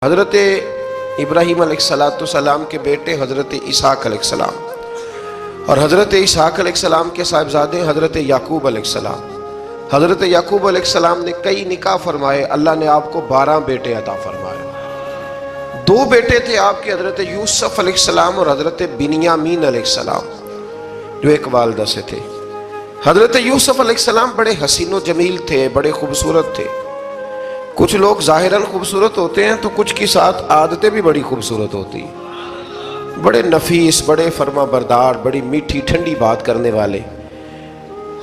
حضرت ابراہیم علیہ السلام کے بیٹے حضرت اسحاق علیہ السلام اور حضرت اسحاق علیہ السلام کے صاحبزادے حضرت یعقوب علیہ السلام۔ حضرت یعقوب علیہ السلام نے کئی نکاح فرمائے، اللہ نے آپ کو 12 بیٹے عطا فرمائے۔ 2 بیٹے تھے آپ کے، حضرت یوسف علیہ السلام اور حضرت بنیامین علیہ السلام، جو ایک والدہ سے تھے۔ حضرت یوسف علیہ السلام بڑے حسین و جمیل تھے، بڑے خوبصورت تھے۔ کچھ لوگ ظاہراً خوبصورت ہوتے ہیں تو کچھ کی ساتھ عادتیں بھی بڑی خوبصورت ہوتی ہیں، بڑے نفیس، بڑے فرما بردار، بڑی میٹھی ٹھنڈی بات کرنے والے۔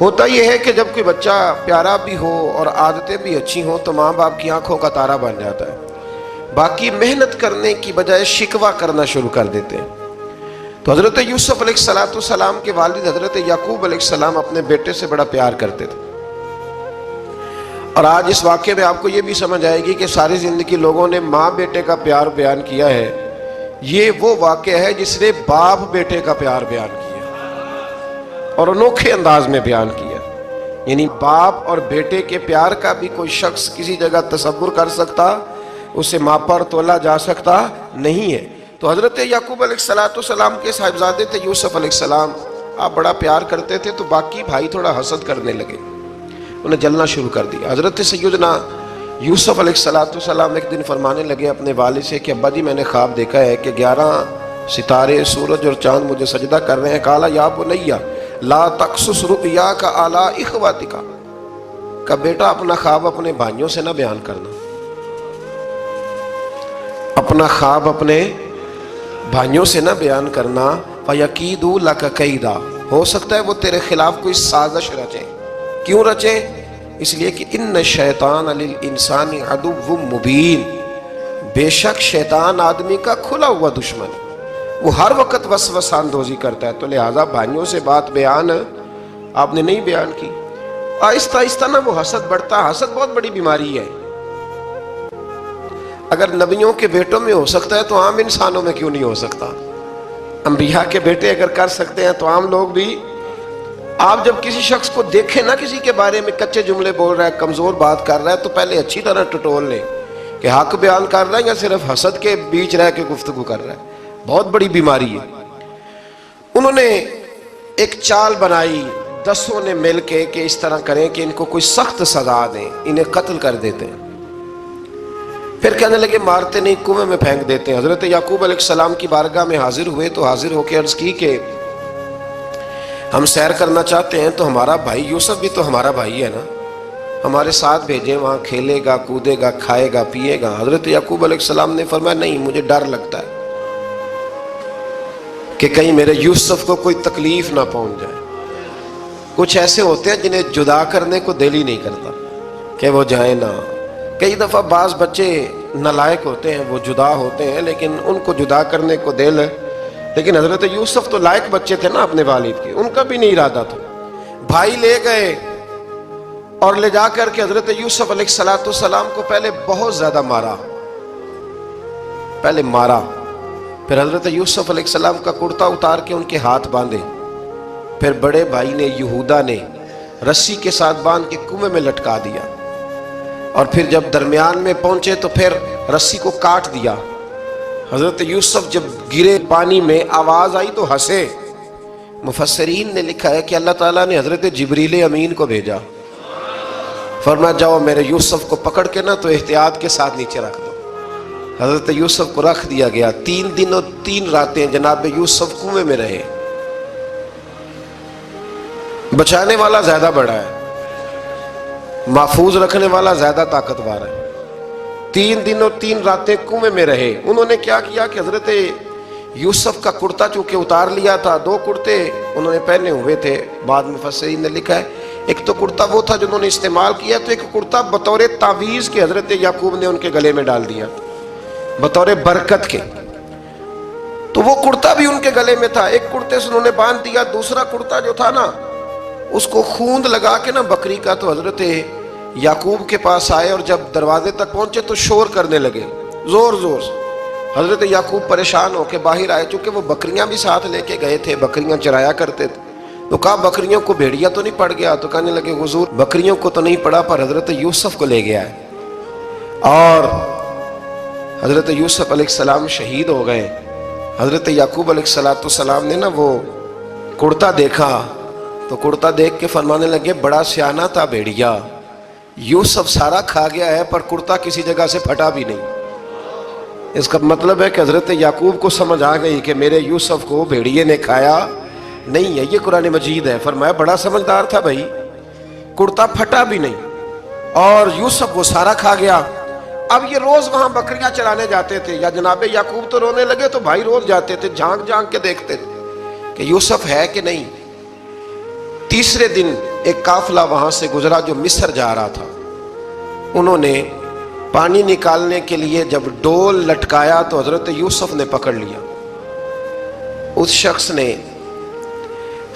ہوتا یہ ہے کہ جب کوئی بچہ پیارا بھی ہو اور عادتیں بھی اچھی ہوں تو ماں باپ کی آنکھوں کا تارا بن جاتا ہے، باقی محنت کرنے کی بجائے شکوہ کرنا شروع کر دیتے ہیں۔ تو حضرت یوسف علیہ السلام کے والد حضرت یعقوب علیہ السلام اپنے بیٹے سے بڑا پیار کرتے تھے۔ اور آج اس واقعے میں آپ کو یہ بھی سمجھ آئے گی کہ ساری زندگی لوگوں نے ماں بیٹے کا پیار بیان کیا ہے، یہ وہ واقعہ ہے جس نے باپ بیٹے کا پیار بیان کیا اور انوکھے انداز میں بیان کیا۔ یعنی باپ اور بیٹے کے پیار کا بھی کوئی شخص کسی جگہ تصور کر سکتا، اسے ماپا تولا جا سکتا نہیں ہے۔ تو حضرت یعقوب علیہ السلام کے صاحبزادے تھے یوسف علیہ السلام، آپ بڑا پیار کرتے تھے، تو باقی بھائی تھوڑا حسد کرنے لگے، انہیں جلنا شروع کر دیا۔ حضرت سیدنا یوسف علیہ السلام ایک دن فرمانے لگے اپنے والد سے کہ ابا جی میں نے خواب دیکھا ہے کہ 11 ستارے، سورج اور چاند مجھے سجدہ کر رہے ہیں۔ قالا یا بنی لا تقصص رؤیاک علی اخواتک، کہ بیٹا اپنا خواب اپنے بھائیوں سے نہ بیان کرنا، اپنا خواب اپنے بھائیوں سے نہ بیان کرنا۔ فَيَكِيدُوا لَكَ كَيْدًا، ہو سکتا ہے وہ تیرے خلاف کوئی سازش رچیں۔ کیوں رچیں؟ اس لیے کہ ان شیطان للانسان عدو مبین، بے شک شیطان آدمی کا کھلا ہوا دشمن، وہ ہر وقت وسوسہ اندوزی کرتا ہے۔ تو لہٰذا بھائیوں سے بات بیان آپ نے نہیں بیان کی۔ آہستہ آہستہ نہ وہ حسد بڑھتا، حسد بہت بڑی بیماری ہے۔ اگر نبیوں کے بیٹوں میں ہو سکتا ہے تو عام انسانوں میں کیوں نہیں ہو سکتا؟ انبیاء کے بیٹے اگر کر سکتے ہیں تو عام لوگ بھی۔ آپ جب کسی شخص کو دیکھیں نا کسی کے بارے میں کچے جملے بول رہا ہے، کمزور بات کر رہا ہے، تو پہلے اچھی طرح ٹٹول لیں کہ حق بیان کر رہا ہے یا صرف حسد کے بیچ رہ کے گفتگو کر رہا ہے۔ بہت بڑی بیماری ہے۔ انہوں نے ایک چال بنائی 10 نے مل کے کہ اس طرح کریں کہ ان کو کوئی سخت سزا دیں، انہیں قتل کر دیتے ہیں۔ پھر کہنے لگے مارتے نہیں، کنویں میں پھینک دیتے ہیں۔ حضرت یعقوب علیہ السلام کی بارگاہ میں حاضر ہوئے تو حاضر ہو کے عرض کی کہ ہم سیر کرنا چاہتے ہیں تو ہمارا بھائی یوسف بھی تو ہمارا بھائی ہے نا، ہمارے ساتھ بھیجیں، وہاں کھیلے گا، کودے گا، کھائے گا، پیے گا۔ حضرت یعقوب علیہ السلام نے فرمایا نہیں، مجھے ڈر لگتا ہے کہ کہیں میرے یوسف کو کوئی تکلیف نہ پہنچ جائے۔ کچھ ایسے ہوتے ہیں جنہیں جدا کرنے کو دل ہی نہیں کرتا کہ وہ جائیں نہ۔ کئی دفعہ بعض بچے نالائق ہوتے ہیں، وہ جدا ہوتے ہیں لیکن ان کو جدا کرنے کو دل، لیکن حضرت یوسف تو لائق بچے تھے نا اپنے والد کے، ان کا بھی نہیں ارادہ تھا۔ بھائی لے گئے اور لے جا کر کے حضرت یوسف علیہ السلام کو پہلے بہت زیادہ مارا، پھر حضرت یوسف علیہ السلام کا کرتا اتار کے ان کے ہاتھ باندھے، پھر بڑے بھائی نے یہودا نے رسی کے ساتھ باندھ کے کنویں میں لٹکا دیا، اور پھر جب درمیان میں پہنچے تو پھر رسی کو کاٹ دیا۔ حضرت یوسف جب گرے پانی میں آواز آئی تو ہنسے۔ مفسرین نے لکھا ہے کہ اللہ تعالیٰ نے حضرت جبریل امین کو بھیجا، فرمایا جاؤ میرے یوسف کو پکڑ کے نا تو احتیاط کے ساتھ نیچے رکھ دو۔ حضرت یوسف کو رکھ دیا گیا۔ 3 دن اور 3 راتیں جناب یوسف کنویں میں رہے۔ بچانے والا زیادہ بڑا ہے، محفوظ رکھنے والا زیادہ طاقتور ہے۔ 3 دن اور 3 راتیں کنویں میں رہے۔ انہوں نے کیا کیا کہ حضرت یوسف کا کرتا چونکہ اتار لیا تھا، 2 کرتے انہوں نے پہنے ہوئے تھے۔ بعد مفسرین نے لکھا ہے ایک تو کرتا وہ تھا جنہوں نے استعمال کیا، تو ایک کرتا بطور تعویذ کے حضرت یعقوب نے ان کے گلے میں ڈال دیا بطور برکت کے، تو وہ کرتا بھی ان کے گلے میں تھا۔ ایک کرتے سے انہوں نے باندھ دیا، دوسرا کرتا جو تھا نا اس کو خوند لگا کے نا بکری کا، تو حضرت یعقوب کے پاس آئے اور جب دروازے تک پہنچے تو شور کرنے لگے زور زور سے۔ حضرت یعقوب پریشان ہو کے باہر آئے، چونکہ وہ بکریاں بھی ساتھ لے کے گئے تھے، بکریاں چرایا کرتے تھے، تو کہا بکریوں کو بھیڑیا تو نہیں پڑ گیا؟ تو کہنے لگے حضور بکریوں کو تو نہیں پڑا پر حضرت یوسف کو لے گیا ہے۔ اور حضرت یوسف علیہ السلام شہید ہو گئے. حضرت یعقوب علیہ السلام نے نا وہ کرتا دیکھا تو کرتا دیکھ کے فرمانے لگے بڑا سیانہ تھا بھیڑیا، یوسف سارا کھا گیا ہے پر کرتا کسی جگہ سے پھٹا بھی نہیں. اس کا مطلب ہے کہ حضرت یعقوب کو سمجھ آ گئی کہ میرے یوسف کو بھیڑیے نے کھایا نہیں ہے. یہ قرآن مجید ہے. فرمایا بڑا سمجھدار تھا بھائی، کرتا پھٹا بھی نہیں اور یوسف وہ سارا کھا گیا. اب یہ روز وہاں بکریاں چرانے جاتے تھے، یا جناب یعقوب تو رونے لگے تو بھائی روز جاتے تھے، جھانک جھانک کے دیکھتے تھے کہ یوسف ہے کہ نہیں. تیسرے دن ایک قافلہ وہاں سے گزرا جو مصر جا رہا تھا. انہوں نے پانی نکالنے کے لیے جب ڈول لٹکایا تو حضرت یوسف نے پکڑ لیا. اس شخص نے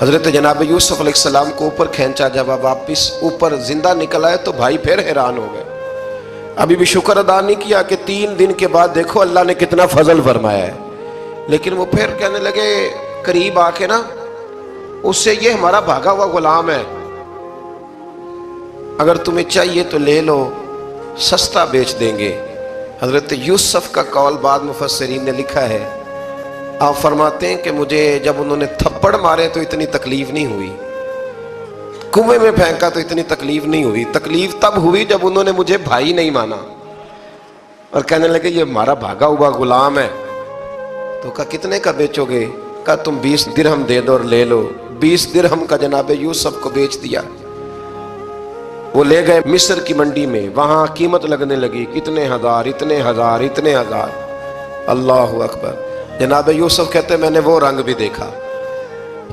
حضرت جناب یوسف علیہ السلام کو اوپر کھینچا. جب آپ واپس اوپر زندہ نکل آئے تو بھائی پھر حیران ہو گئے. ابھی بھی شکر ادا نہیں کیا کہ 3 دن کے بعد دیکھو اللہ نے کتنا فضل فرمایا ہے. لیکن وہ پھر کہنے لگے قریب آ کے نا اس سے، یہ ہمارا بھاگا ہوا غلام ہے، اگر تمہیں چاہیے تو لے لو، سستا بیچ دیں گے. حضرت یوسف کا قول بعد مفسرین نے لکھا ہے، آپ فرماتے ہیں کہ مجھے جب انہوں نے تھپڑ مارے تو اتنی تکلیف نہیں ہوئی، کنویں میں پھینکا تو اتنی تکلیف نہیں ہوئی. تکلیف تب ہوئی جب انہوں نے مجھے بھائی نہیں مانا اور کہنے لگے یہ ہمارا بھاگا ہوا غلام ہے. تو کہا کتنے کا بیچو گے؟ کہا تم 20 درہم دے دو اور لے لو. 20 درہم کا جناب یوسف کو بیچ دیا. وہ لے گئے مصر کی منڈی میں، وہاں قیمت لگنے لگی، کتنے ہزار، اتنے ہزار، اتنے ہزار. اللہ اکبر. جناب یوسف کہتے میں نے وہ رنگ بھی دیکھا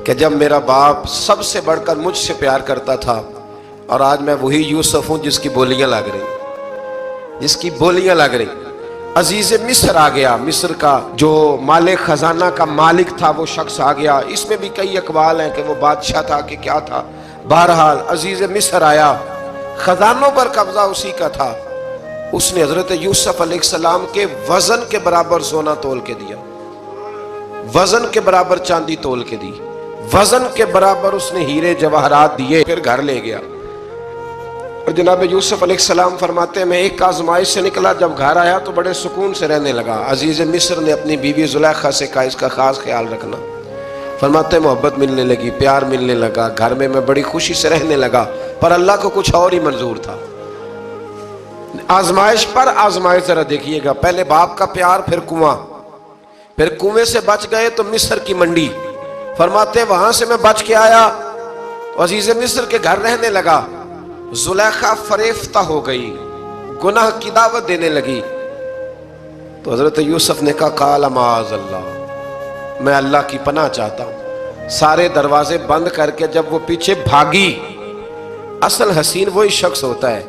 کہ جب میرا باپ سب سے بڑھ کر مجھ سے پیار کرتا تھا اور آج میں وہی یوسف ہوں جس کی بولیاں لگ رہی، جس کی بولیاں لگ رہی. عزیز مصر آ گیا. مصر کا جو مال خزانہ کا مالک تھا وہ شخص آ گیا. اس میں بھی کئی اقوال ہیں کہ وہ بادشاہ تھا کہ کیا تھا. بہرحال عزیز مصر آیا، خزانوں پر قبضہ اسی کا تھا. اس نے حضرت یوسف علیہ السلام کے وزن کے برابر سونا تول کے دیا، وزن کے برابر چاندی تول کے دی، وزن کے برابر اس نے ہیرے جواہرات دیے. پھر گھر لے گیا. اور جناب یوسف علیہ السلام فرماتے ہیں میں ایک آزمائش سے نکلا، جب گھر آیا تو بڑے سکون سے رہنے لگا. عزیز مصر نے اپنی بیوی زلیخا سے کہا اس کا خاص خیال رکھنا. فرماتے ہیں محبت ملنے لگی، پیار ملنے لگا، گھر میں بڑی خوشی سے رہنے لگا. پر اللہ کو کچھ اور ہی منظور تھا. آزمائش پر آزمائش ذرا دیکھیے گا. پہلے باپ کا پیار، پھر کنواں، پھر کنویں سے بچ گئے تو مصر کی منڈی. فرماتے ہیں وہاں سے میں بچ کے آیا تو عزیز مصر کے گھر رہنے لگا. زلیخا فریفتہ ہو گئی، گناہ کی دعوت دینے لگی. تو حضرت یوسف نے کہا قال معاذ اللہ، میں اللہ کی پناہ چاہتا ہوں. سارے دروازے بند کر کے جب وہ پیچھے بھاگی، اصل حسین وہی شخص ہوتا ہے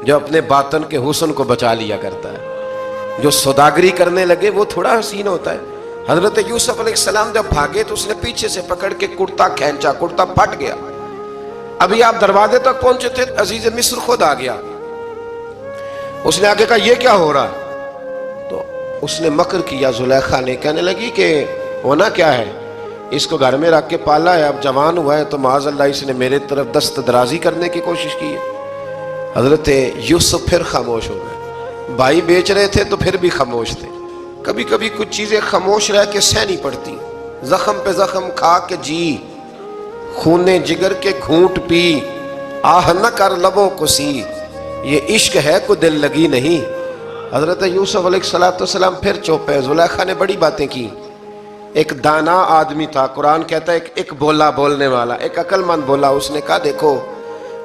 جو اپنے باطن کے حسن کو بچا لیا کرتا ہے. جو سوداگری کرنے لگے وہ تھوڑا حسین ہوتا ہے. حضرت یوسف علیہ السلام جب بھاگے تو اس نے پیچھے سے پکڑ کے کرتا کھینچا، کرتا پھٹ گیا. ابھی آپ دروازے تک پہنچے تھے، عزیز مصر خود آ گیا. اس نے آگے کہا یہ کیا ہو رہا ہے؟ تو اس نے مکر کیا. زلیخا نے کہنے لگی کہ ہونا کیا ہے، اس کو گھر میں رکھ کے پالا ہے، اب جوان ہوا ہے تو معاذ اللہ اس نے میرے طرف دست درازی کرنے کی کوشش کی ہے. حضرت یوسف پھر خاموش ہو گئے. بھائی بیچ رہے تھے تو پھر بھی خاموش تھے. کبھی کبھی کچھ چیزیں خاموش رہ کے سہنی پڑتی. زخم پہ زخم کھا کے جی، خون جگر کے گھونٹ پی، آہ نہ کر لبوں کو سی، یہ عشق ہے کو دل لگی نہیں. حضرت یوسف علیہ السلام پھر چپ ہے. زلیخا نے بڑی باتیں کی. ایک دانا آدمی تھا، قرآن کہتا ہے ایک بولا بولنے والا، ایک عقل مند بولا. اس نے کہا دیکھو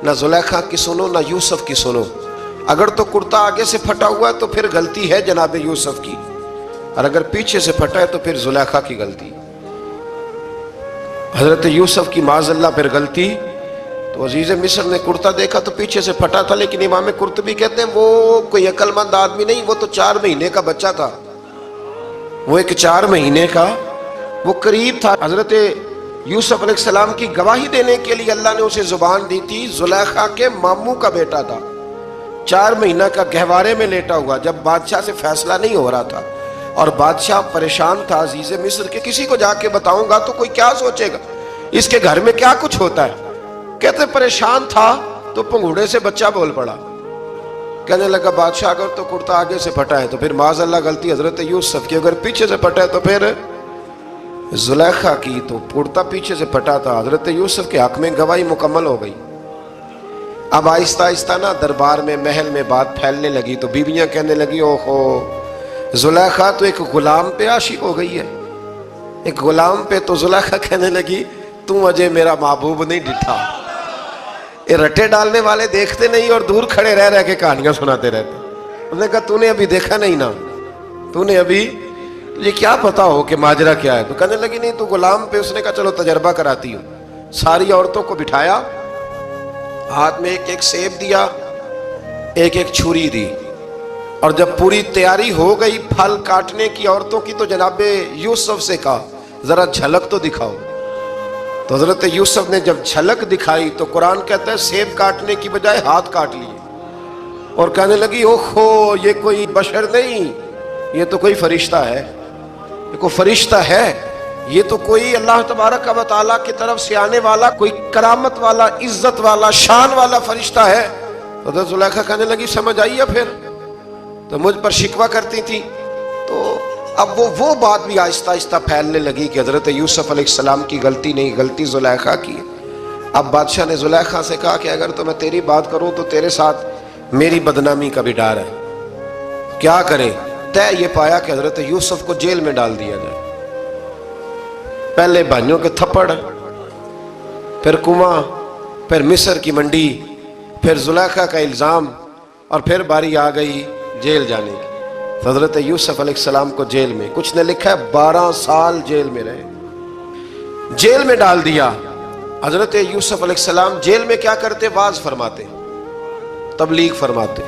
نہ زلیخا کی سنو نہ یوسف کی سنو. اگر تو کرتا آگے سے پھٹا ہوا ہے تو پھر غلطی ہے جناب یوسف کی، اور اگر پیچھے سے پھٹا ہے تو پھر زلیخا کی غلطی. حضرت یوسف کی معاذ اللہ پھر غلطی. تو عزیز مصر نے کرتا دیکھا تو پیچھے سے پھٹا تھا، لیکن امام قرطبی کہتے ہیں وہ کوئی عقل مند آدمی نہیں، وہ تو 4 مہینے کا بچہ تھا. وہ ایک 4 مہینے کا وہ قریب تھا. حضرت یوسف علیہ السلام کی گواہی دینے کے لیے اللہ نے اسے زبان دی تھی. زلیخا کے ماموں کا بیٹا تھا، 4 مہینہ کا گہوارے میں لیٹا ہوا، جب بادشاہ سے فیصلہ نہیں ہو رہا تھا اور بادشاہ پریشان تھا. عزیز مصر کے کسی کو جا کے بتاؤں گا تو کوئی کیا سوچے گا، اس کے گھر میں کیا کچھ ہوتا ہے. کہتے پریشان تھا تو پنگوڑے سے بچہ بول پڑا. کہنے لگا بادشاہ اگر تو کرتا آگے سے پھٹا ہے تو پھر معاذ اللہ غلطی حضرت یوسف کی، اگر پیچھے سے پھٹا ہے تو پھر زلیخا کی، تو کرتا پیچھے سے پھٹا تھا، حضرت یوسف کے حق میں گواہی مکمل ہو گئی۔ اب آہستہ آہستہ نا دربار میں محل میں بات پھیلنے لگی، تو بیویاں کہنے لگی اوہو زلیخا تو ایک غلام پہ عاشق ہو گئی ہے، ایک غلام پہ۔ تو زلیخا کہنے لگی تم اجے میرا محبوب نہیں ڈٹھا۔ یہ رٹے ڈالنے والے دیکھتے نہیں اور دور کھڑے رہ رہ کے کہانیاں سناتے رہتے۔ انہوں نے کہا تو نے ابھی دیکھا نہیں نا، تو نے ابھی تجھے کیا پتا ہو کہ ماجرا کیا ہے؟ تو کہنے لگی نہیں تو غلام پہ۔ اس نے کہا چلو تجربہ کراتی ہوں۔ ساری عورتوں کو بٹھایا، ہاتھ میں ایک ایک سیب دیا، ایک ایک چھری دی، اور جب پوری تیاری ہو گئی پھل کاٹنے کی عورتوں کی، تو جناب یوسف سے کہا ذرا جھلک تو دکھاؤ۔ تو حضرت یوسف نے جب جھلک دکھائی تو قرآن کہتا ہے سیب کاٹنے کی بجائے ہاتھ کاٹ لیے، اور کہنے لگی اوہو یہ کوئی بشر نہیں، یہ تو کوئی فرشتہ ہے، یہ کوئی فرشتہ ہے، یہ تو کوئی اللہ تبارک و تعالیٰ کی طرف سے آنے والا کوئی کرامت والا، عزت والا، شان والا فرشتہ ہے۔ حضرت زلیخا کہنے لگی سمجھ آئی ہے پھر تو مجھ پر شکوہ کرتی تھی۔ تو اب وہ بات بھی آہستہ آہستہ پھیلنے لگی کہ حضرت یوسف علیہ السلام کی غلطی نہیں، غلطی زلیخا کی۔ اب بادشاہ نے زلیخا سے کہا کہ اگر تو میں تیری بات کروں تو تیرے ساتھ میری بدنامی کا بھی ڈر ہے، کیا کریں؟ طے یہ پایا کہ حضرت یوسف کو جیل میں ڈال دیا جائے۔ پہلے بھائیوں کے تھپڑ، پھر کنواں، پھر مصر کی منڈی، پھر زلیخا کا الزام، اور پھر باری آ گئی جیل جانے کی۔ حضرت یوسف علیہ السلام کو جیل میں، کچھ نے لکھا ہے 12 سال جیل میں رہے، جیل میں ڈال دیا۔ حضرت یوسف علیہ السلام جیل میں کیا کرتے؟ واعظ فرماتے، تبلیغ فرماتے،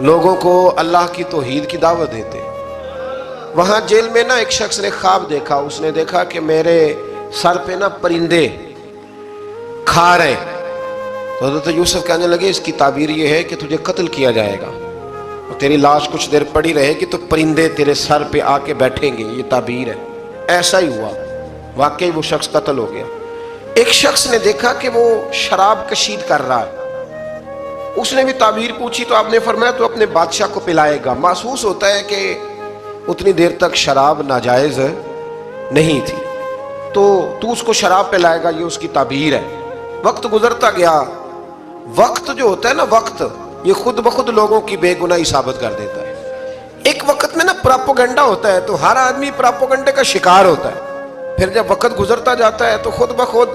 لوگوں کو اللہ کی توحید کی دعوت دیتے۔ وہاں جیل میں نا ایک شخص نے خواب دیکھا، اس نے دیکھا کہ میرے سر پہ نا پرندے کھا رہے۔ تو حضرت یوسف کہنے لگے اس کی تعبیر یہ ہے کہ تجھے قتل کیا جائے گا، اور تیری لاش کچھ دیر پڑی رہے گی تو پرندے تیرے سر پہ آ کے بیٹھیں گے، یہ تعبیر ہے۔ ایسا ہی ہوا، واقعی وہ شخص قتل ہو گیا۔ ایک شخص نے دیکھا کہ وہ شراب کشید کر رہا ہے، اس نے بھی تعبیر پوچھی تو آپ نے فرمایا تو اپنے بادشاہ کو پلائے گا۔ محسوس ہوتا ہے کہ اتنی دیر تک شراب ناجائز نہیں تھی، تو اس کو شراب پلائے گا، یہ اس کی تعبیر ہے۔ وقت گزرتا گیا، وقت جو ہوتا ہے نا، وقت یہ خود بخود لوگوں کی بے گناہی ثابت کر دیتا ہے۔ ایک وقت میں نا پراپوگنڈا ہوتا ہے تو ہر آدمی پراپوگنڈے کا شکار ہوتا ہے، پھر جب وقت گزرتا جاتا ہے تو خود بخود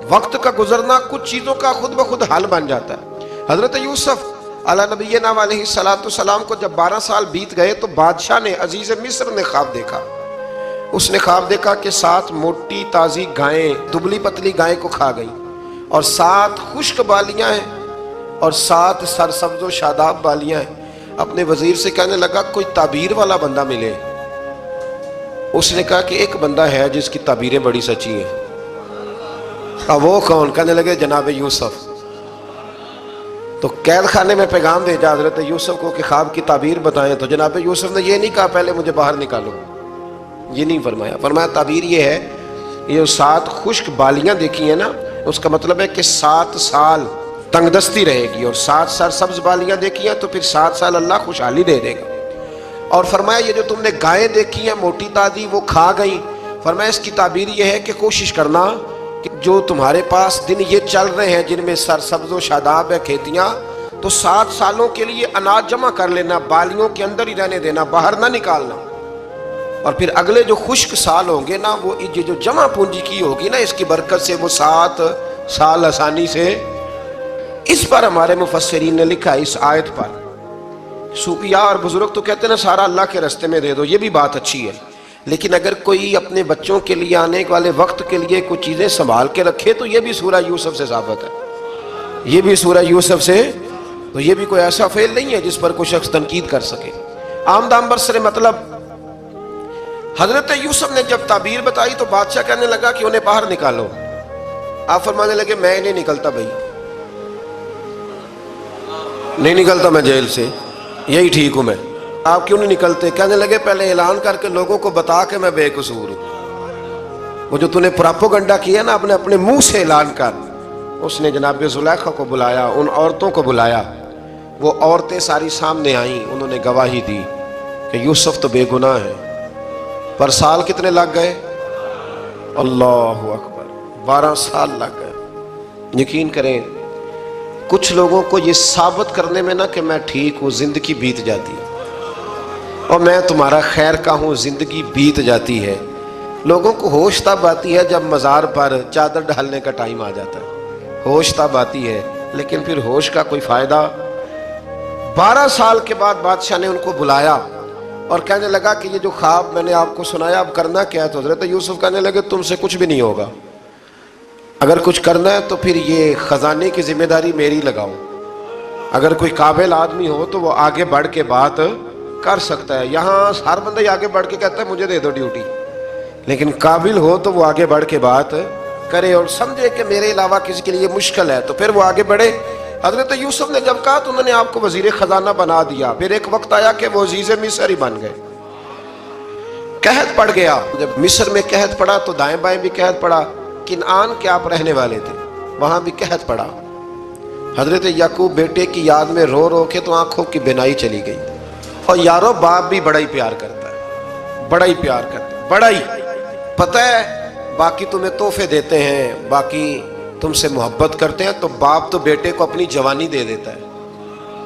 وقت کا گزرنا کچھ چیزوں کا خود بخود حل بن جاتا ہے۔ حضرت یوسف علیہ نبینا علیہ السلام کو جب 12 سال بیت گئے تو بادشاہ نے، عزیز مصر نے خواب دیکھا۔ اس نے خواب دیکھا کہ 7 موٹی تازی گائیں دبلی پتلی گائیں کو کھا گئیں، اور 7 خشک بالیاں ہیں اور 7 سرسبز و شاداب بالیاں ہیں۔ اپنے وزیر سے کہنے لگا کوئی تعبیر والا بندہ ملے۔ اس نے کہا کہ ایک بندہ ہے جس کی تعبیریں بڑی سچی ہیں۔ اب وہ کون؟ کہنے لگے جناب یوسف۔ تو قید خانے میں پیغام بھیجا حضرت یوسف کو کہ خواب کی تعبیر بتائیں، تو جناب یوسف نے یہ نہیں کہا پہلے مجھے باہر نکالو، یہ نہیں فرمایا۔ فرمایا تعبیر یہ ہے، یہ 7 خشک بالیاں دیکھی ہیں نا، اس کا مطلب ہے کہ 7 سال تنگ دستی رہے گی، اور 7 سرسبز بالیاں دیکھی ہیں تو پھر 7 سال اللہ خوشحالی دے دے گا۔ اور فرمایا یہ جو تم نے گائیں دیکھی ہیں موٹی تازی وہ کھا گئیں، فرمایا اس کی تعبیر یہ ہے کہ کوشش کرنا کہ جو تمہارے پاس دن یہ چل رہے ہیں جن میں سرسبز و شاداب ہے کھیتیاں، تو 7 سالوں کے لیے اناج جمع کر لینا، بالیوں کے اندر ہی رہنے دینا، باہر نہ نکالنا، اور پھر اگلے جو خشک سال ہوں گے نا، وہ یہ جو جمع پونجی کی ہوگی نا، اس کی برکت سے وہ 7 سال آسانی سے۔ اس پر ہمارے مفسرین نے لکھا، اس آیت پر صوفیاء اور بزرگ تو کہتے ہیں نا سارا اللہ کے راستے میں دے دو، یہ بھی بات اچھی ہے، لیکن اگر کوئی اپنے بچوں کے لیے آنے والے وقت کے لیے کچھ چیزیں سنبھال کے رکھے تو یہ بھی سورہ یوسف سے ثابت ہے، یہ بھی سورہ یوسف سے، تو یہ بھی کوئی ایسا فعل نہیں ہے جس پر کوئی شخص تنقید کر سکے۔ آمدام برسر مطلب حضرت یوسف نے جب تعبیر بتائی تو بادشاہ کہنے لگا کہ انہیں باہر نکالو۔ آپ فرمانے لگے میں نہیں نکلتا بھائی، نہیں نکلتا میں جیل سے، یہی ٹھیک ہوں میں۔ آپ کیوں نہیں نکلتے؟ کہنے لگے پہلے اعلان کر کے لوگوں کو بتا کہ میں بے قصور ہوں، وہ جو تو نے پراپوگنڈا کیا نا اپنے منہ سے اعلان کر۔ اس نے جناب زلیخا کو بلایا، ان عورتوں کو بلایا، وہ عورتیں ساری سامنے آئیں، انہوں نے گواہی دی کہ یوسف تو بے گناہ ہے، پر سال کتنے لگ گئے؟ اللہ اکبر، 12 سال لگ گئے۔ یقین کریں کچھ لوگوں کو یہ ثابت کرنے میں نا کہ میں ٹھیک ہوں زندگی بیت جاتی ہے، اور میں تمہارا خیر کا ہوں زندگی بیت جاتی ہے۔ لوگوں کو ہوش تب آتی ہے جب مزار پر چادر ڈالنے کا ٹائم آ جاتا ہے، ہوش تب آتی ہے، لیکن پھر ہوش کا کوئی فائدہ۔ 12 سال کے بعد بادشاہ نے ان کو بلایا اور کہنے لگا کہ یہ جو خواب میں نے آپ کو سنایا اب کرنا کیا ہے؟ تو حضرت یوسف کہنے لگے تم سے کچھ بھی نہیں ہوگا، اگر کچھ کرنا ہے تو پھر یہ خزانے کی ذمہ داری میری لگاؤ، اگر کوئی قابل آدمی ہو تو وہ آگے بڑھ کے بات کر سکتا ہے۔ یہاں ہر بندہ ہی آگے بڑھ کے کہتا ہے مجھے دے دو ڈیوٹی، لیکن قابل ہو تو وہ آگے بڑھ کے بات کرے اور سمجھے کہ میرے علاوہ کسی کے لیے مشکل ہے تو پھر وہ آگے بڑھے۔ حضرت یوسف نے جب کہا تو انہوں نے آپ کو وزیر خزانہ بنا دیا، پھر ایک وقت آیا کہ وہ عزیز مصر ہی بن گئے۔ قحط پڑ گیا، جب مصر میں قحط پڑا تو دائیں بائیں بھی قحط پڑا، کنعان کے آپ رہنے والے تھے وہاں بھی قحط پڑا۔ حضرت یعقوب بیٹے کی یاد میں رو رو کے تو آنکھوں کی بینائی چلی گئی۔ اور یارو باپ بھی بڑا ہی پیار کرتا ہے، بڑا ہی پیار کرتا ہے، بڑا ہی پتہ ہے۔ باقی تمہیں تحفے دیتے ہیں، باقی تم سے محبت کرتے ہیں، تو باپ تو بیٹے کو اپنی جوانی دے دیتا ہے،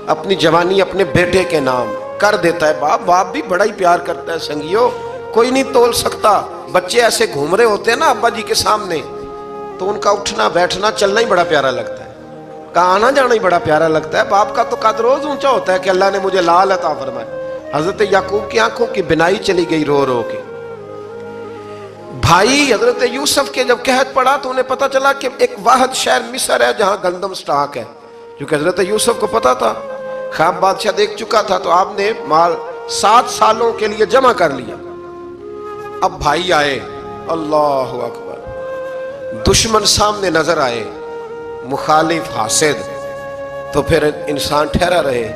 اپنی جوانی اپنے بیٹے کے نام کر دیتا ہے۔ باپ بھی بڑا ہی پیار کرتا ہے سنگیو، کوئی نہیں تول سکتا۔ بچے ایسے گھوم رہے ہوتے ہیں نا ابا جی کے سامنے تو ان کا اٹھنا بیٹھنا چلنا ہی بڑا پیارا لگتا ہے، کہاں آنا جانا ہی بڑا پیارا لگتا ہے۔ باپ کا تو قد روز اونچا ہوتا ہے کہ اللہ نے مجھے لال عطا فرمایا۔ حضرت یعقوب کی آنکھوں کی بینائی چلی گئی رو رو کے۔ بھائی حضرت یوسف کے جب قحط پڑا تو انہیں پتا چلا کہ ایک واحد شہر مصر ہے جہاں گندم سٹاک ہے، کیونکہ حضرت یوسف کو پتا تھا، خواب بادشاہ دیکھ چکا تھا، تو آپ نے مال 7 سالوں کے لیے جمع کر لیا۔ اب بھائی آئے، اللہ اکبر، دشمن سامنے نظر آئے، مخالف حاسد، تو پھر انسان ٹھہرا رہے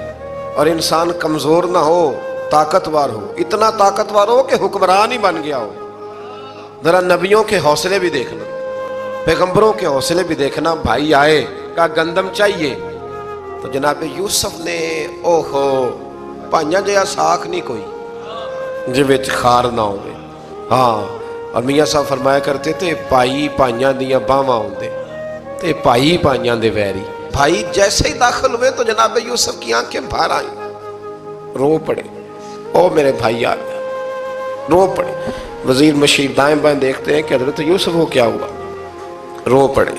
اور انسان کمزور نہ ہو، طاقتور ہو، اتنا طاقتور ہو کہ حکمران ہی بن گیا ہو۔ ذرا نبیوں کے حوصلے بھی دیکھنا، پیغمبروں کے حوصلے بھی دیکھنا۔ بھائی آئے، کہا گندم چاہیے، تو جناب یوسف نے اوہو پانیاں جیا ساکھ نہیں کوئی جی وچ خار نہ ہوئے۔ ہاں، اور میاں صاحب فرمایا کرتے تھے پائی پائیاں دیاں باواں ہوندے تے پائی پائیاں دے ویری۔ بھائی جیسے ہی داخل ہوئے تو جناب یوسف کی آنکھیں بھر آئیں، رو پڑے، او میرے بھائی آ گیا، رو پڑے۔ وزیر مشیر دائیں بائیں دیکھتے ہیں کہ حضرت یوسف کو کیا ہوا، رو پڑے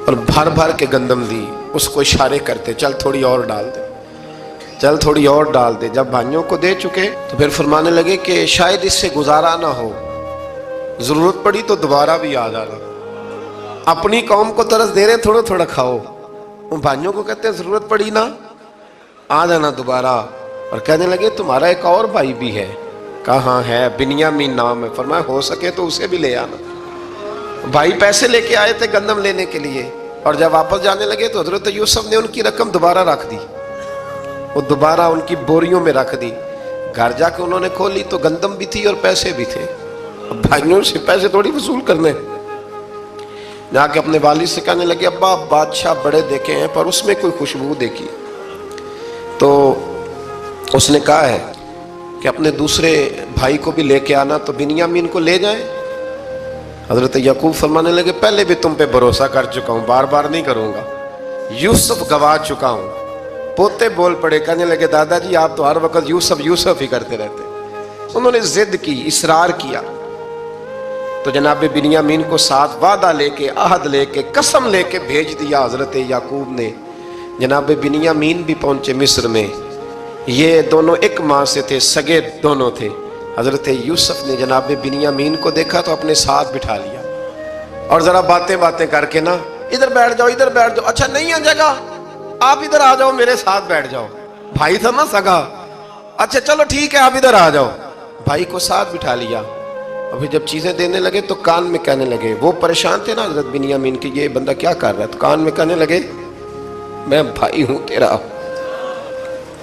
اور بھر بھر کے گندم دی، اس کو اشارے کرتے چل تھوڑی اور ڈال دے، چل تھوڑی اور ڈال دے۔ جب بھائیوں کو دے چکے تو پھر فرمانے لگے کہ شاید اس سے گزارا نہ ہو، ضرورت پڑی تو دوبارہ بھی آ جانا۔ اپنی قوم کو ترس دے رہے تھوڑا تھوڑا کھاؤ، ان بھائیوں کو کہتے ہیں ضرورت پڑی نا آ جانا دوبارہ۔ اور کہنے لگے تمہارا ایک اور بھائی بھی ہے، کہاں ہے؟ بنیامین نام ہے۔ فرمایا ہو سکے تو اسے بھی لے آنا۔ بھائی پیسے لے کے آئے تھے گندم لینے کے لیے، اور جب واپس جانے لگے تو حضرت یوسف نے ان کی رقم دوبارہ رکھ دی، وہ دوبارہ ان کی بوریوں میں رکھ دی۔ گھر جا کے انہوں نے کھولی تو گندم بھی تھی اور پیسے بھی تھے۔ بھائیوں سے پیسے تھوڑی وصول کرنے، جا کے اپنے والد سے کہنے لگے ابا بادشاہ بڑے دیکھے ہیں پر اس میں کوئی خوشبو دیکھی، تو اس نے کہا ہے کہ اپنے دوسرے بھائی کو بھی لے کے آنا، تو بنیامین کو لے جائیں۔ حضرت یعقوب فرمانے لگے پہلے بھی تم پہ بھروسہ کر چکا ہوں، بار بار نہیں کروں گا، یوسف گوا چکا ہوں۔ پوتے بول پڑے، کہنے لگے دادا جی آپ تو ہر وقت یوسف یوسف ہی کرتے رہتے۔ انہوں نے ضد کی، اصرار کیا، تو جناب بنیامین کو ساتھ وعدہ لے کے، عہد لے کے، قسم لے کے بھیج دیا حضرت یعقوب نے۔ جناب بنیامین بھی پہنچے مصر میں، یہ دونوں ایک ماں سے تھے، سگے دونوں تھے۔ حضرت یوسف نے جناب بنیامین کو دیکھا تو اپنے ساتھ بٹھا لیا، اور ذرا باتیں کر کے نا ادھر بیٹھ جاؤ، ادھر بیٹھ جاؤ، اچھا نہیں ہے جگہ آپ ادھر آ جاؤ میرے ساتھ بیٹھ جاؤ۔ بھائی تھا نا سگا، اچھا چلو ٹھیک ہے آپ ادھر آ جاؤ۔ بھائی کو ساتھ بٹھا لیا، ابھی جب چیزیں دینے لگے تو کان میں کہنے لگے، وہ پریشان تھے نا حضرت بنیامین کی یہ بندہ کیا کر رہا ہے، تو کان میں کہنے لگے میں بھائی ہوں تیرا،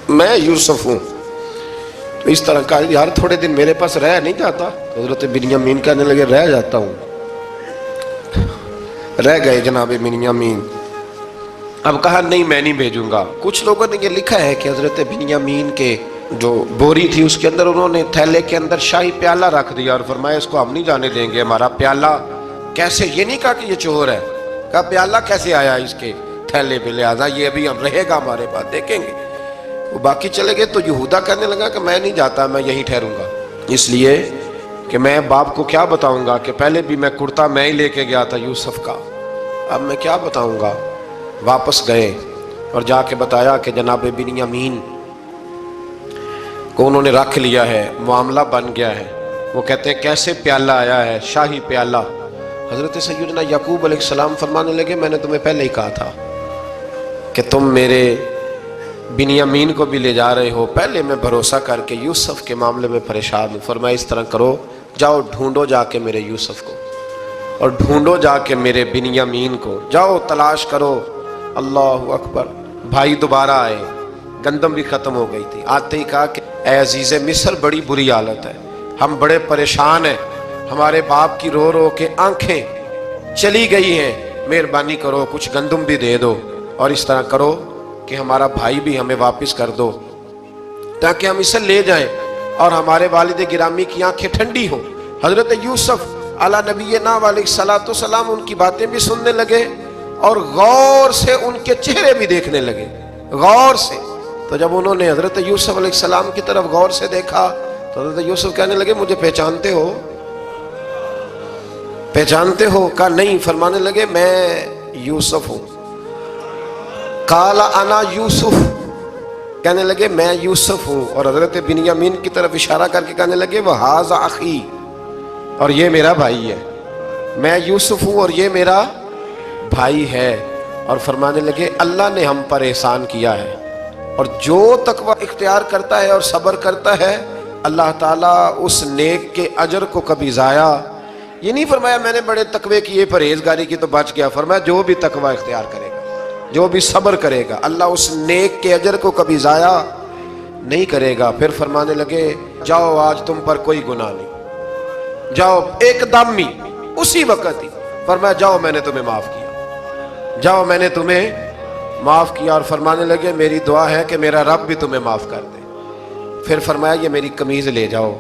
میں یوسف ہوں۔ تو اس طرح کہا یار تھوڑے دن میرے پاس رہ نہیں جاتا، تو حضرت بنیامین کہنے لگے رہ جاتا ہوں۔ رہ گئے جناب بنیامین۔ اب کہا نہیں میں نہیں بھیجوں گا۔ کچھ لوگوں نے یہ لکھا ہے کہ حضرت بنیامین کے جو بوری تھی اس کے اندر انہوں نے تھیلے کے اندر شاہی پیالہ رکھ دیا اور فرمایا اس کو ہم نہیں جانے دیں گے، ہمارا پیالہ کیسے، یہ نہیں کہا کہ یہ چور ہے، کہا پیالہ کیسے آیا اس کے تھیلے پہ، لہٰذا یہ ابھی ہم رہے گا ہمارے پاس، دیکھیں گے۔ وہ باقی چلے گئے تو یہودا کہنے لگا کہ میں نہیں جاتا، میں یہیں ٹھہروں گا، اس لیے کہ میں باپ کو کیا بتاؤں گا کہ پہلے بھی میں کرتا میں ہی لے کے گیا تھا یوسف کا، اب میں کیا بتاؤں گا۔ واپس گئے اور جا کے بتایا کہ جناب بنیامین کو انہوں نے رکھ لیا ہے، معاملہ بن گیا ہے۔ وہ کہتے ہیں کیسے پیالہ آیا ہے، شاہی پیالہ۔ حضرت سیدنا یعقوب علیہ السلام فرمانے لگے میں نے تمہیں پہلے ہی کہا تھا کہ تم میرے بنیامین کو بھی لے جا رہے ہو، پہلے میں بھروسہ کر کے یوسف کے معاملے میں پریشان ہوں۔ فرمایا اس طرح کرو، جاؤ ڈھونڈو جا کے میرے یوسف کو اور ڈھونڈو جا کے میرے بنیامین کو، جاؤ تلاش کرو۔ اللہ اکبر۔ بھائی دوبارہ آئے، گندم بھی ختم ہو گئی تھی، آتے ہی کہا کہ اے عزیز مصر بڑی بری حالت ہے، ہم بڑے پریشان ہیں، ہمارے باپ کی رو رو کے آنکھیں چلی گئی ہیں، مہربانی کرو کچھ گندم بھی دے دو، اور اس طرح کرو کہ ہمارا بھائی بھی ہمیں واپس کر دو تاکہ ہم اسے لے جائیں اور ہمارے والد گرامی کی آنکھیں ٹھنڈی ہوں۔ حضرت یوسف علی نبینا علیہ الصلوۃ والسلام ان کی باتیں بھی سننے لگے اور غور سے ان کے چہرے بھی دیکھنے لگے، غور سے۔ تو جب انہوں نے حضرت یوسف علیہ السلام کی طرف غور سے دیکھا تو حضرت یوسف کہنے لگے مجھے پہچانتے ہو، پہچانتے ہو؟ کہا نہیں۔ فرمانے لگے میں یوسف ہوں۔ قال انا یوسف، کہنے لگے میں یوسف ہوں، اور حضرت بنیامین کی طرف اشارہ کر کے کہنے لگے وہذا اخی، اور یہ میرا بھائی ہے، میں یوسف ہوں اور یہ میرا بھائی ہے۔ اور فرمانے لگے اللہ نے ہم پر احسان کیا ہے، اور جو تقوی اختیار کرتا ہے اور صبر کرتا ہے اللہ تعالیٰ اس نیک کے اجر کو کبھی ضائع، یہ نہیں فرمایا میں نے بڑے تقوی کیے پرہیزگاری کی تو بچ گیا، فرمایا جو بھی تقوی اختیار کرے گا، جو بھی صبر کرے گا اللہ اس نیک کے اجر کو کبھی ضائع نہیں کرے گا۔ پھر فرمانے لگے جاؤ آج تم پر کوئی گناہ نہیں، جاؤ ایک دم ہی اسی وقت ہی فرمایا جاؤ میں نے تمہیں معاف کیا، جاؤ میں نے تمہیں معاف کیا۔ اور فرمانے لگے میری دعا ہے کہ میرا رب بھی تمہیں معاف کر دے۔ پھر فرمایا یہ میری قمیض لے جاؤ،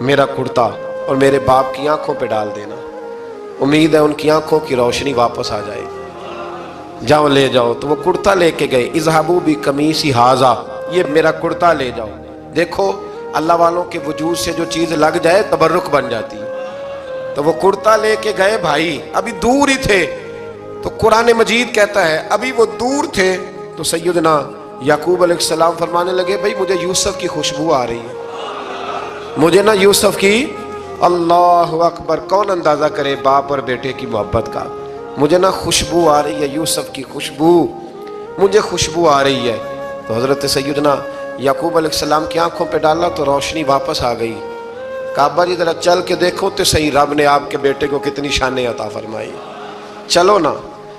میرا کرتا، اور میرے باپ کی آنکھوں پہ ڈال دینا، امید ہے ان کی آنکھوں کی روشنی واپس آ جائے گی، جاؤ لے جاؤ۔ تو وہ کرتا لے کے گئے، اذهبوا بقمیصی ھذا، یہ میرا کرتا لے جاؤ۔ دیکھو اللہ والوں کے وجود سے جو چیز لگ جائے تبرک بن جاتی ہے۔ تو وہ کرتا لے کے گئے، بھائی ابھی دور ہی تھے، تو قرآن مجید کہتا ہے ابھی وہ دور تھے تو سیدنا یعقوب علیہ السلام فرمانے لگے بھائی مجھے یوسف کی خوشبو آ رہی ہے، مجھے نا یوسف کی، اللہ اکبر، کون اندازہ کرے باپ اور بیٹے کی محبت کا، مجھے نا خوشبو آ رہی ہے، یوسف کی خوشبو، مجھے خوشبو آ رہی ہے۔ تو حضرت سیدنا یعقوب علیہ السلام کی آنکھوں پہ ڈالا تو روشنی واپس آ گئی۔ کعبہ جی ذرا چل کے دیکھو تو صحیح رب نے آپ کے بیٹے کو کتنی شانیں عطا فرمائی، چلو نا۔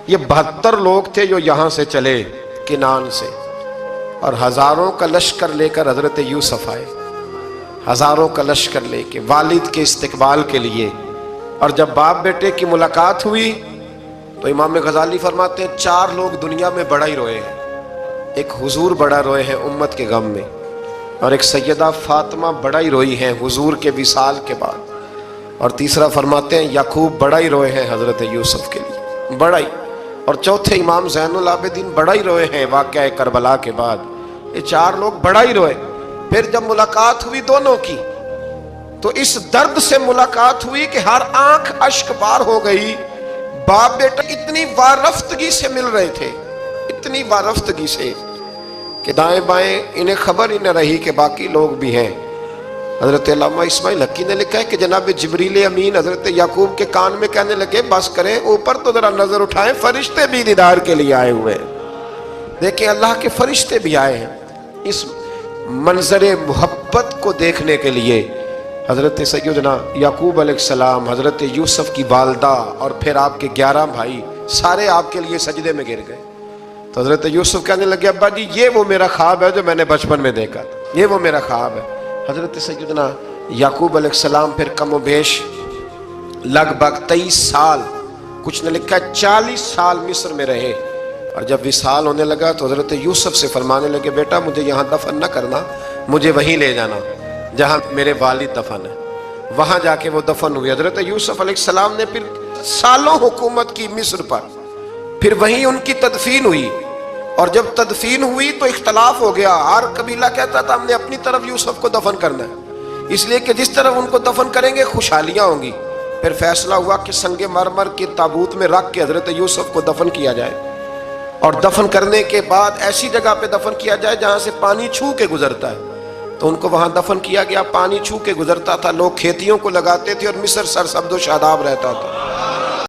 یہ 72 لوگ تھے جو یہاں سے چلے کنان سے، اور ہزاروں کا لشکر لے کر حضرت یوسف آئے، ہزاروں کا لشکر لے کے والد کے استقبال کے لیے۔ اور جب باپ بیٹے کی ملاقات ہوئی تو امام غزالی فرماتے ہیں 4 لوگ دنیا میں بڑا ہی روئے ہیں، ایک حضور بڑا روئے ہیں امت کے غم میں، اور ایک سیدہ فاطمہ بڑا ہی روئی ہیں حضور کے وصال کے بعد، اور تیسرا فرماتے ہیں یعقوب بڑا ہی روئے ہیں حضرت یوسف کے لیے، بڑا ہی، اور چوتھے امام زین العابدین بڑا ہی روئے ہیں واقعہ کربلا کے بعد۔ یہ 4 لوگ بڑا ہی روئے۔ پھر جب ملاقات ہوئی دونوں کی تو اس درد سے ملاقات ہوئی کہ ہر آنکھ اشک بار ہو گئی، باپ بیٹا اتنی وارفتگی سے مل رہے تھے، اتنی وارفتگی سے کہ دائیں بائیں انہیں خبر ہی نہ رہی کہ باقی لوگ بھی ہیں۔ حضرت علامہ اسماعیل حقی نے لکھا ہے کہ جناب جبریل امین حضرت یعقوب کے کان میں کہنے لگے بس کریں، اوپر تو ذرا نظر اٹھائیں، فرشتے بھی دیدار کے لیے آئے ہوئے ہیں، دیکھیں اللہ کے فرشتے بھی آئے ہیں اس منظر محبت کو دیکھنے کے لیے۔ حضرت سیدنا یعقوب علیہ السلام، حضرت یوسف کی والدہ، اور پھر آپ کے 11 بھائی سارے آپ کے لیے سجدے میں گر گئے۔ تو حضرت یوسف کہنے لگے ابا جی یہ وہ میرا خواب ہے جو میں نے بچپن میں دیکھا تھا، یہ وہ میرا خواب ہے۔ حضرت سیدنا یعقوب علیہ السلام پھر کم و بیش لگ بھگ 23 سال، کچھ نے لکھا ہے 40 سال مصر میں رہے، اور جب وصال ہونے لگا تو حضرت یوسف سے فرمانے لگے بیٹا مجھے یہاں دفن نہ کرنا، مجھے وہیں لے جانا جہاں میرے والد دفن ہے۔ وہاں جا کے وہ دفن ہوئے۔ حضرت یوسف علیہ السلام نے پھر سالوں حکومت کی مصر پر، پھر وہیں ان کی تدفین ہوئی، اور جب تدفین ہوئی تو اختلاف ہو گیا۔ ہر قبیلہ کہتا تھا ہم نے اپنی طرف یوسف کو دفن کرنا ہے، اس لیے کہ جس طرف ان کو دفن کریں گے خوشحالیاں ہوں گی۔ پھر فیصلہ ہوا کہ سنگ مرمر کے تابوت میں رکھ کے حضرت یوسف کو دفن کیا جائے، اور دفن کرنے کے بعد ایسی جگہ پہ دفن کیا جائے جہاں سے پانی چھو کے گزرتا ہے۔ تو ان کو وہاں دفن کیا گیا، پانی چھو کے گزرتا تھا، لوگ کھیتیوں کو لگاتے تھے اور مصر سرسبز و شاداب رہتا تھا۔